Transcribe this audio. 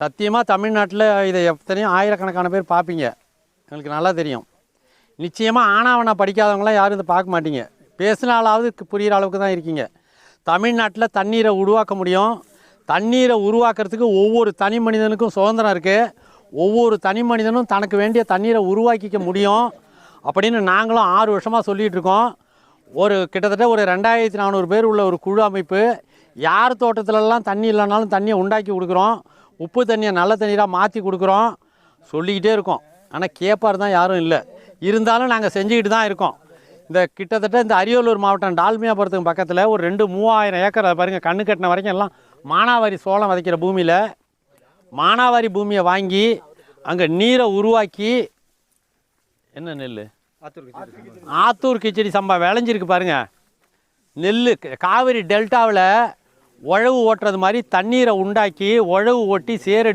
சத்தியமாக தமிழ்நாட்டில் இதை எத்தனையும் ஆயிரக்கணக்கான பேர் பார்ப்பீங்க, எங்களுக்கு நல்லா தெரியும். நிச்சயமாக ஆனாவனா படிக்காதவங்களாம் யாரும் இதை பார்க்க மாட்டீங்க. பேசினாலாவது புரிகிற அளவுக்கு தான் இருக்கீங்க. தமிழ்நாட்டில் தண்ணீரை உருவாக்க முடியும். தண்ணீரை உருவாக்குறதுக்கு ஒவ்வொரு தனி மனிதனுக்கும் சுதந்திரம் இருக்குது. ஒவ்வொரு தனி மனிதனும் தனக்கு வேண்டிய தண்ணீரை உருவாக்கிக்க முடியும் அப்படின்னு நாங்களும் 6 வருஷமாக சொல்லிகிட்டு இருக்கோம். கிட்டத்தட்ட ஒரு 2400 பேர் உள்ள ஒரு குழு அமைப்பு. யார் தோட்டத்திலலாம் தண்ணி இல்லைனாலும் தண்ணியை உண்டாக்கி கொடுக்குறோம். உப்பு தண்ணியை நல்ல தண்ணீராக மாற்றி கொடுக்குறோம். சொல்லிக்கிட்டே இருக்கோம். ஆனால் கேட்பார் தான் யாரும் இல்லை. இருந்தாலும் நாங்கள் செஞ்சுக்கிட்டு தான் இருக்கோம். கிட்டத்தட்ட இந்த அரியலூர் மாவட்டம் டால்மியாபுரத்துக்கு பக்கத்தில் ஒரு 2-3000 ஏக்கர் பாருங்கள், கண்ணு கட்டின வரைக்கும் எல்லாம் மானாவாரி சோளம் விதைக்கிற பூமியில் மானாவாரி பூமியை வாங்கி அங்கே நீரை உருவாக்கி என்ன நெல் ஆத்தூர் கிச்சடி சம்பா விளைஞ்சிருக்கு பாருங்கள். நெல் காவிரி டெல்டாவில் உழவு ஓட்டுறது மாதிரி தண்ணீரை உண்டாக்கி உழவு ஓட்டி சேரடி